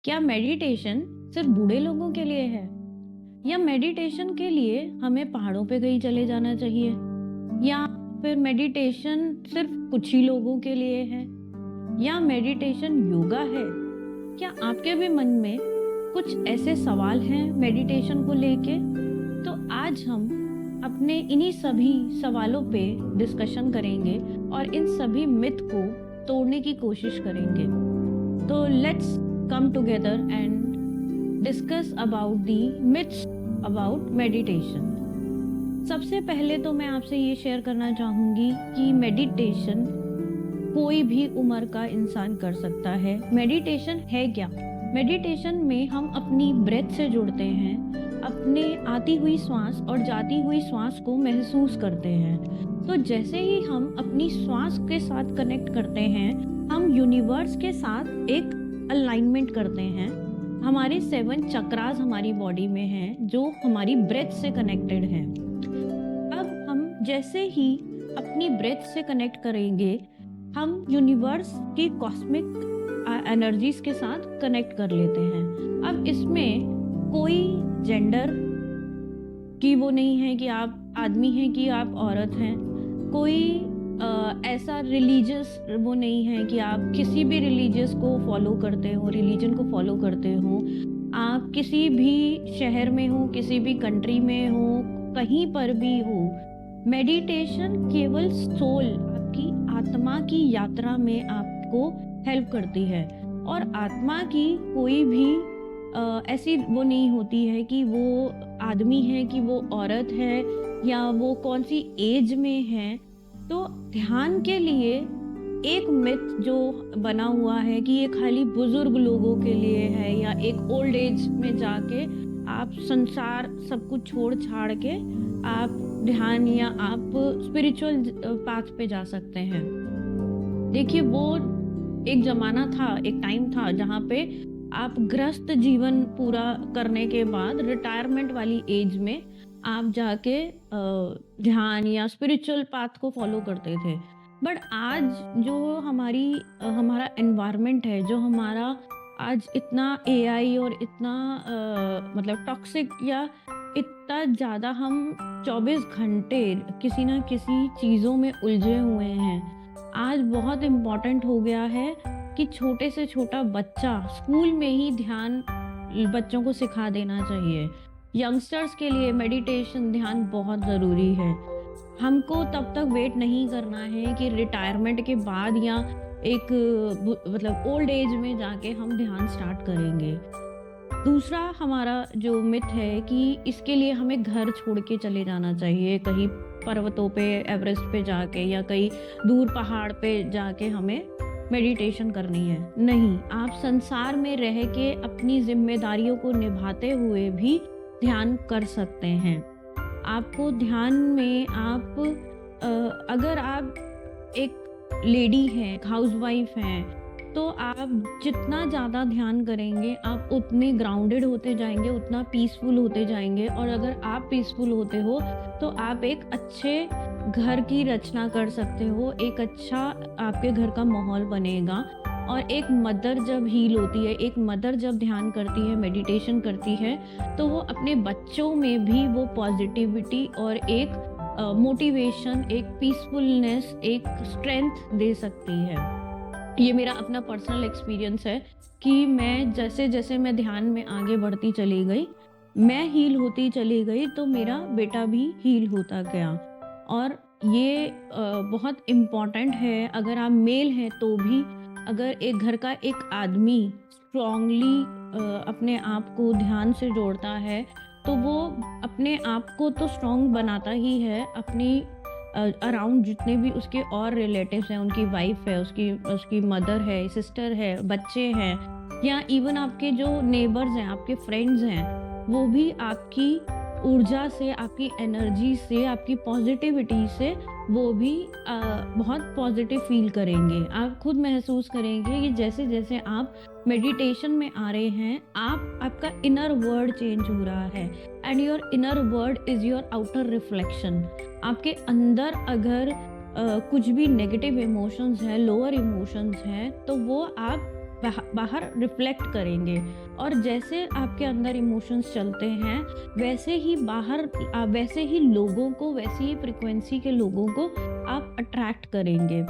क्या मेडिटेशन सिर्फ बूढ़े लोगों के लिए है या मेडिटेशन के लिए हमें पहाड़ों पे कहीं चले जाना चाहिए या फिर मेडिटेशन सिर्फ कुछ ही लोगों के लिए है या मेडिटेशन योगा है। क्या आपके भी मन में कुछ ऐसे सवाल हैं मेडिटेशन को लेके? तो आज हम अपने इन्हीं सभी सवालों पे डिस्कशन करेंगे और इन सभी मिथ को तोड़ने की कोशिश करेंगे। तो let's come together and discuss about the myths about meditation। सबसे पहले तो मैं आपसे ये शेयर करना चाहूँगी कि मेडिटेशन कोई भी उम्र का इंसान कर सकता है। मेडिटेशन है क्या? मेडिटेशन में हम अपनी ब्रेथ से जुड़ते हैं, अपने आती हुई श्वास और जाती हुई श्वास को महसूस करते हैं। तो जैसे ही हम अपनी श्वास के साथ कनेक्ट करते हैं, हम यूनिवर्स के साथ एक अलाइनमेंट करते हैं। हमारे 7 चक्रास हमारी बॉडी में हैं जो हमारी ब्रेथ से कनेक्टेड हैं। अब हम जैसे ही अपनी ब्रेथ से कनेक्ट करेंगे, हम यूनिवर्स की कॉस्मिक एनर्जीज के साथ कनेक्ट कर लेते हैं। अब इसमें कोई जेंडर की वो नहीं है कि आप आदमी हैं कि आप औरत हैं, कोई ऐसा रिलीजियस वो नहीं है कि आप किसी भी रिलीजियस को फॉलो करते हो, रिलीजन को फॉलो करते हो, आप किसी भी शहर में हो, किसी भी कंट्री में हो, कहीं पर भी हो। मेडिटेशन केवल सोल, आपकी आत्मा की यात्रा में आपको हेल्प करती है। और आत्मा की कोई भी ऐसी वो नहीं होती है कि वो आदमी है कि वो औरत है या वो कौन सी एज में है। तो ध्यान के लिए एक मिथ जो बना हुआ है कि ये खाली बुजुर्ग लोगों के लिए है या एक ओल्ड एज में जाके आप संसार सब कुछ छोड़ छाड़ के आप ध्यान या आप स्पिरिचुअल पाथ पे जा सकते हैं। देखिए, वो एक जमाना था, एक टाइम था जहाँ पे आप गृहस्थ जीवन पूरा करने के बाद रिटायरमेंट वाली एज में आप जाके ध्यान या स्पिरिचुअल पाथ को फॉलो करते थे। बट आज जो हमारा एनवायरनमेंट है, जो हमारा आज इतना एआई और इतना मतलब टॉक्सिक या इतना ज़्यादा हम 24 घंटे किसी ना किसी चीज़ों में उलझे हुए हैं। आज बहुत इम्पॉर्टेंट हो गया है कि छोटे से छोटा बच्चा स्कूल में ही ध्यान बच्चों को सिखा देना चाहिए। यंगस्टर्स के लिए मेडिटेशन ध्यान बहुत ज़रूरी है। हमको तब तक वेट नहीं करना है कि रिटायरमेंट के बाद या एक मतलब ओल्ड एज में जाके हम ध्यान स्टार्ट करेंगे। दूसरा हमारा जो मिथ है कि इसके लिए हमें घर छोड़ के चले जाना चाहिए, कहीं पर्वतों पे, एवरेस्ट पे जाके या कहीं दूर पहाड़ पे जाके हमें मेडिटेशन करनी है। नहीं, आप संसार में रह के अपनी जिम्मेदारियों को निभाते हुए भी ध्यान कर सकते हैं। आपको ध्यान में अगर आप एक लेडी हैं, हाउसवाइफ हैं, तो आप जितना ज़्यादा ध्यान करेंगे आप उतने ग्राउंडेड होते जाएंगे, उतना पीसफुल होते जाएंगे। और अगर आप पीसफुल होते हो तो आप एक अच्छे घर की रचना कर सकते हो, एक अच्छा आपके घर का माहौल बनेगा। और एक मदर जब हील होती है, एक मदर जब ध्यान करती है, मेडिटेशन करती है, तो वो अपने बच्चों में भी वो पॉजिटिविटी और एक मोटिवेशन, एक पीसफुलनेस, एक स्ट्रेंथ दे सकती है। ये मेरा अपना पर्सनल एक्सपीरियंस है कि मैं जैसे जैसे मैं ध्यान में आगे बढ़ती चली गई, मैं हील होती चली गई, तो मेरा बेटा भी हील होता गया। और ये बहुत इम्पॉर्टेंट है। अगर आप मेल हैं तो भी, अगर एक घर का एक आदमी स्ट्रांगली अपने आप को ध्यान से जोड़ता है तो वो अपने आप को तो स्ट्रांग बनाता ही है, अपनी अराउंड जितने भी उसके और रिलेटिव्स हैं, उनकी वाइफ है, उसकी मदर है, सिस्टर है, बच्चे हैं, या इवन आपके जो नेबर्स हैं, आपके फ्रेंड्स हैं, वो भी आपकी ऊर्जा से, आपकी एनर्जी से, आपकी पॉजिटिविटी से वो भी बहुत पॉजिटिव फील करेंगे। आप खुद महसूस करेंगे कि जैसे जैसे आप मेडिटेशन में आ रहे हैं, आपका इनर वर्ल्ड चेंज हो रहा है। And your inner world is your outer reflection. आपके अंदर अगर कुछ भी नेगेटिव इमोशंस हैं, लोअर इमोशंस हैं, तो वो आप बाहर रिफ्लेक्ट करेंगे, और जैसे आपके अंदर इमोशंस चलते हैं वैसे ही बाहर वैसे ही लोगों को, वैसी ही फ्रिक्वेंसी के लोगों को आप अट्रैक्ट करेंगे।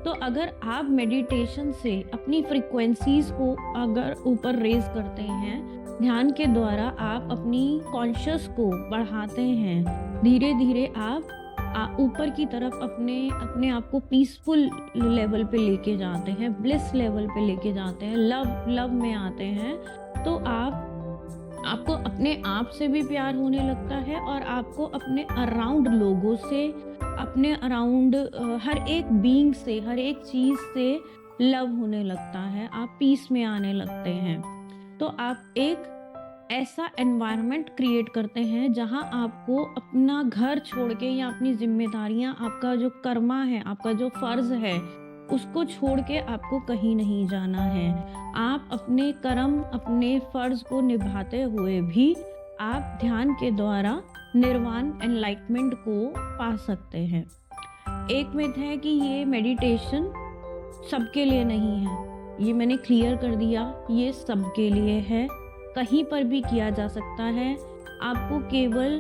तो अगर आप मेडिटेशन से अपनी फ्रिक्वेंसीज को अगर ऊपर रेज करते हैं, ध्यान के द्वारा आप अपनी कॉन्शियस को बढ़ाते हैं, धीरे धीरे आप ऊपर की तरफ अपने अपने आप को पीसफुल लेवल पे लेके जाते हैं, ब्लिस लेवल पे लेके जाते हैं, लव में आते हैं, तो आपको अपने आप से भी प्यार होने लगता है, और आपको अपने अराउंड लोगों से, अपने अराउंड हर एक बीइंग से, हर एक चीज़ से लव होने लगता है, आप पीस में आने लगते हैं। तो आप एक ऐसा एनवायरनमेंट क्रिएट करते हैं जहां आपको अपना घर छोड़ के, या अपनी जिम्मेदारियां, आपका जो कर्मा है, आपका जो फर्ज है, उसको छोड़ के आपको कहीं नहीं जाना है। आप अपने कर्म, अपने फर्ज को निभाते हुए भी आप ध्यान के द्वारा निर्वाण, एनलाइटमेंट को पा सकते हैं। एक मिथ है कि ये मेडिटेशन सबके लिए नहीं है, ये मैंने क्लियर कर दिया, ये सबके लिए है, कहीं पर भी किया जा सकता है। आपको केवल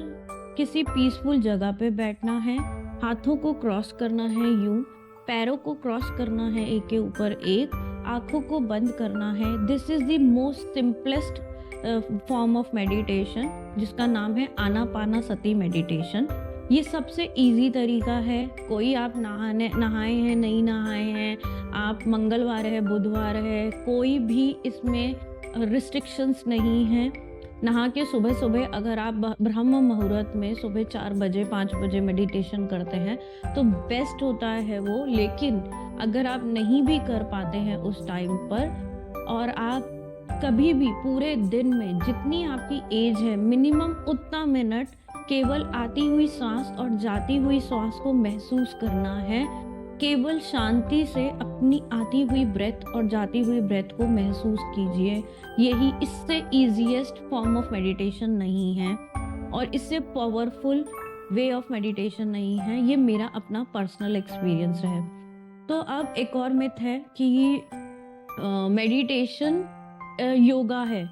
किसी पीसफुल जगह पे बैठना है, हाथों को क्रॉस करना है यूं, पैरों को क्रॉस करना है एक के ऊपर एक, आंखों को बंद करना है। This is the most simplest form of meditation, जिसका नाम है आनापानासती मेडिटेशन। ये सबसे इजी तरीका है। कोई आप नहाए हैं, नहीं नहाए हैं, आप मंगलवार है, बुधवार है, कोई भी इसमें रिस्ट्रिक्शंस नहीं है। नहा के सुबह सुबह अगर आप ब्रह्म मुहूर्त में सुबह 4 बजे 5 बजे मेडिटेशन करते हैं तो बेस्ट होता है वो। लेकिन अगर आप नहीं भी कर पाते हैं उस टाइम पर, और आप कभी भी पूरे दिन में जितनी आपकी एज है, मिनिमम उतना मिनट केवल आती हुई सांस और जाती हुई सांस को महसूस करना है। केवल शांति से अपनी आती हुई ब्रेथ और जाती हुई ब्रेथ को महसूस कीजिए। यही इससे इजीएस्ट फॉर्म ऑफ मेडिटेशन नहीं है, और इससे पावरफुल वे ऑफ मेडिटेशन नहीं है। ये मेरा अपना पर्सनल एक्सपीरियंस है। तो अब एक और मिथ है कि मेडिटेशन योगा है।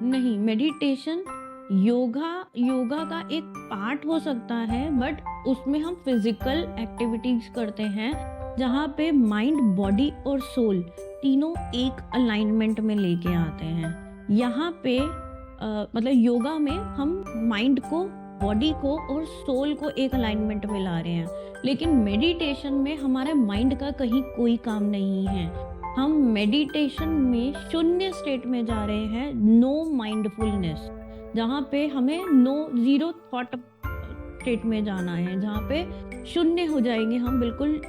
नहीं, मेडिटेशन योगा का एक पार्ट हो सकता है, बट उसमें हम फिजिकल एक्टिविटीज करते हैं जहाँ पे माइंड, बॉडी और सोल तीनों एक अलाइनमेंट में लेके आते हैं। यहाँ पे मतलब योगा में हम माइंड को, बॉडी को और सोल को एक अलाइनमेंट में ला रहे हैं, लेकिन मेडिटेशन में हमारे माइंड का कहीं कोई काम नहीं है। हम मेडिटेशन में शून्य स्टेट में जा रहे हैं, नो माइंडफुलनेस, जहाँ पे हमें जीरो थॉट स्टेट में जाना है, जहाँ पे शून्य हो जाएंगे हम, बिल्कुल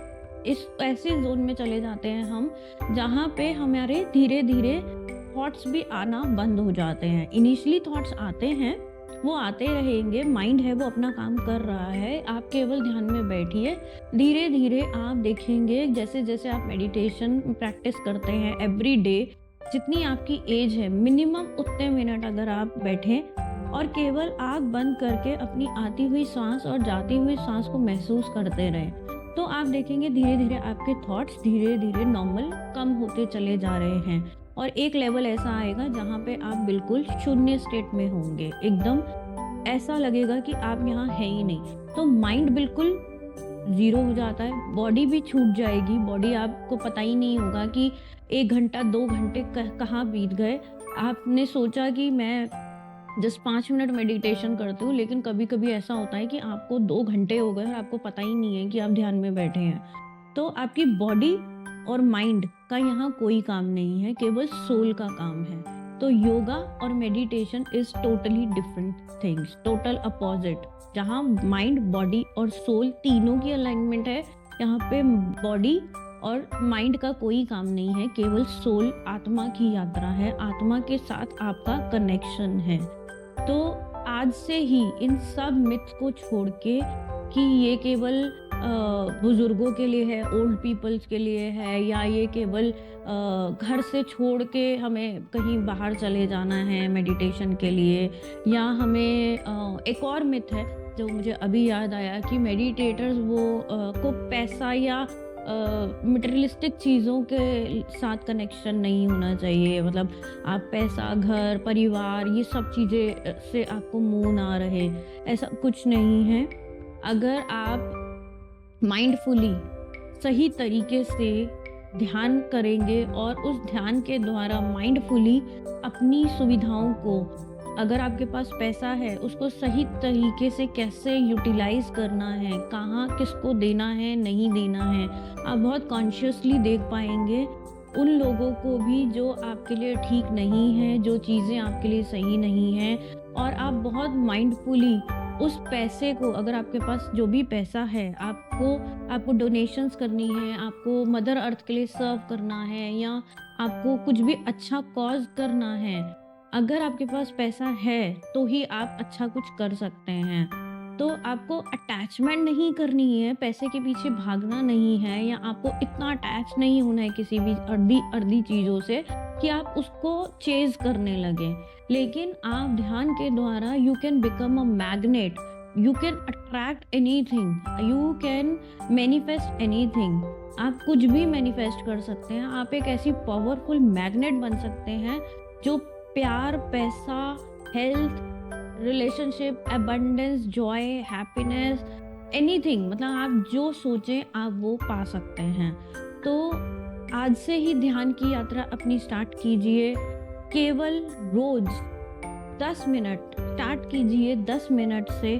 इस ऐसे जोन में चले जाते हैं हम जहाँ पे हमारे धीरे धीरे थॉट्स भी आना बंद हो जाते हैं। इनिशियली थॉट्स आते हैं, वो आते रहेंगे, माइंड है वो अपना काम कर रहा है, आप केवल ध्यान में बैठिए। धीरे धीरे आप देखेंगे जैसे जैसे आप मेडिटेशन प्रैक्टिस करते हैं एवरी डे, जितनी आपकी एज है मिनिमम उतने मिनट अगर आप बैठें और केवल आँख बंद करके अपनी आती हुई सांस और जाती हुई सांस को महसूस करते रहें, तो आप देखेंगे धीरे धीरे आपके थॉट्स धीरे धीरे नॉर्मल कम होते चले जा रहे हैं, और एक लेवल ऐसा आएगा जहाँ पे आप बिल्कुल शून्य स्टेट में होंगे। एकदम ऐसा लगेगा कि आप यहाँ है ही नहीं। तो माइंड बिल्कुल जीरो हो जाता है, बॉडी भी छूट जाएगी। बॉडी आपको पता ही नहीं होगा कि 1 घंटा 2 घंटे कहाँ बीत गए। आपने सोचा कि मैं जस्ट 5 मिनट मेडिटेशन करती हूँ, लेकिन कभी कभी ऐसा होता है कि आपको 2 घंटे हो गए और आपको पता ही नहीं है कि आप ध्यान में बैठे हैं। तो आपकी बॉडी और माइंड का यहाँ कोई काम नहीं है, केवल सोल का काम है। तो योगा और meditation is totally different things, total opposite. जहाँ माइंड, बॉडी और सोल तीनों की अलाइनमेंट है, यहाँ पे बॉडी और माइंड का कोई काम नहीं है, केवल सोल, आत्मा की यात्रा है, आत्मा के साथ आपका कनेक्शन है। तो आज से ही इन सब मिथ को छोड़ के कि ये केवल बुजुर्गों के लिए है, ओल्ड पीपल्स के लिए है, या ये केवल घर से छोड़ के हमें कहीं बाहर चले जाना है मेडिटेशन के लिए, या हमें एक और मिथ है जो मुझे अभी याद आया कि मेडिटेटर्स को पैसा या मटेरियलिस्टिक चीज़ों के साथ कनेक्शन नहीं होना चाहिए। मतलब आप पैसा, घर, परिवार ये सब चीज़ें से आपको मोह ना रहे, ऐसा कुछ नहीं है। अगर आप माइंडफुली सही तरीके से ध्यान करेंगे और उस ध्यान के द्वारा माइंडफुली अपनी सुविधाओं को, अगर आपके पास पैसा है उसको सही तरीके से कैसे यूटिलाइज करना है, कहाँ किसको देना है, नहीं देना है, आप बहुत कॉन्शियसली देख पाएंगे उन लोगों को भी जो आपके लिए ठीक नहीं है, जो चीज़ें आपके लिए सही नहीं है। और आप बहुत माइंडफुली उस पैसे को, अगर आपके पास जो भी पैसा है, आपको डोनेशंस करनी है, आपको मदर अर्थ के लिए सर्व करना है, या आपको कुछ भी अच्छा कॉज करना है, अगर आपके पास पैसा है तो ही आप अच्छा कुछ कर सकते हैं। तो आपको अटैचमेंट नहीं करनी है, पैसे के पीछे भागना नहीं है, या आपको इतना अटैच नहीं होना है किसी भी अर्धी अर्धी चीज़ों से कि आप उसको चेज करने लगे। लेकिन आप ध्यान के द्वारा you can become a magnet, you can attract anything, you can manifest anything. आप कुछ भी मैनिफेस्ट कर सकते हैं। आप एक ऐसी पावरफुल मैग्नेट बन सकते हैं जो प्यार, पैसा, health, relationship, abundance, Joy, happiness, anything, मतलब आप जो सोचें आप वो पा सकते हैं। तो आज से ही ध्यान की यात्रा अपनी स्टार्ट कीजिए। केवल रोज 10 मिनट स्टार्ट कीजिए, 10 मिनट से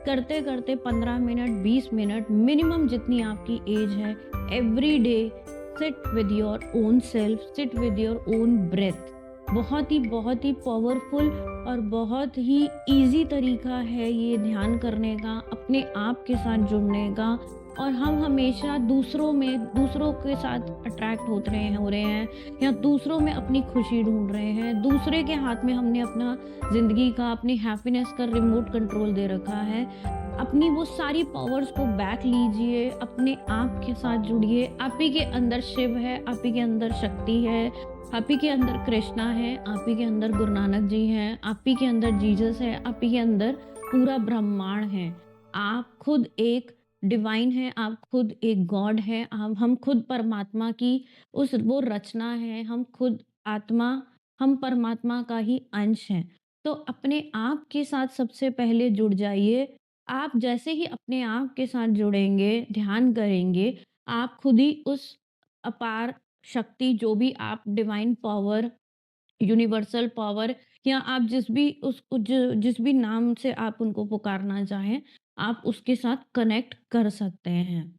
करते करते 15 मिनट, 20 मिनट, मिनिमम जितनी आपकी एज है। Every day sit with your own self, sit with your own breath. बहुत ही पावरफुल और बहुत ही इजी तरीका है ये ध्यान करने का, अपने आप के साथ जुड़ने का। और हम हमेशा दूसरों के साथ अट्रैक्ट हो रहे हैं, या दूसरों में अपनी खुशी ढूंढ रहे हैं। दूसरे के हाथ में हमने अपना ज़िंदगी का, अपनी हैप्पीनेस का रिमोट कंट्रोल दे रखा है। अपनी वो सारी पावर्स को बैक लीजिए, अपने आप के साथ जुड़िए। आप ही के अंदर शिव है, आप ही के अंदर शक्ति है, आप ही के अंदर कृष्णा है, आप ही के अंदर गुरु नानक जी हैं, आप ही के अंदर जीसस है, आप ही के अंदर पूरा ब्रह्मांड है। आप खुद एक डिवाइन है, आप खुद एक गॉड है। हम खुद परमात्मा की उस वो रचना है। हम खुद आत्मा, हम परमात्मा का ही अंश हैं। तो अपने आप के साथ सबसे पहले जुड़ जाइए। आप जैसे ही अपने आप के साथ जुड़ेंगे, ध्यान करेंगे, आप खुद ही उस अपार शक्ति, जो भी आप डिवाइन पावर, यूनिवर्सल पावर, या आप जिस भी नाम से आप उनको पुकारना चाहें, आप उसके साथ कनेक्ट कर सकते हैं।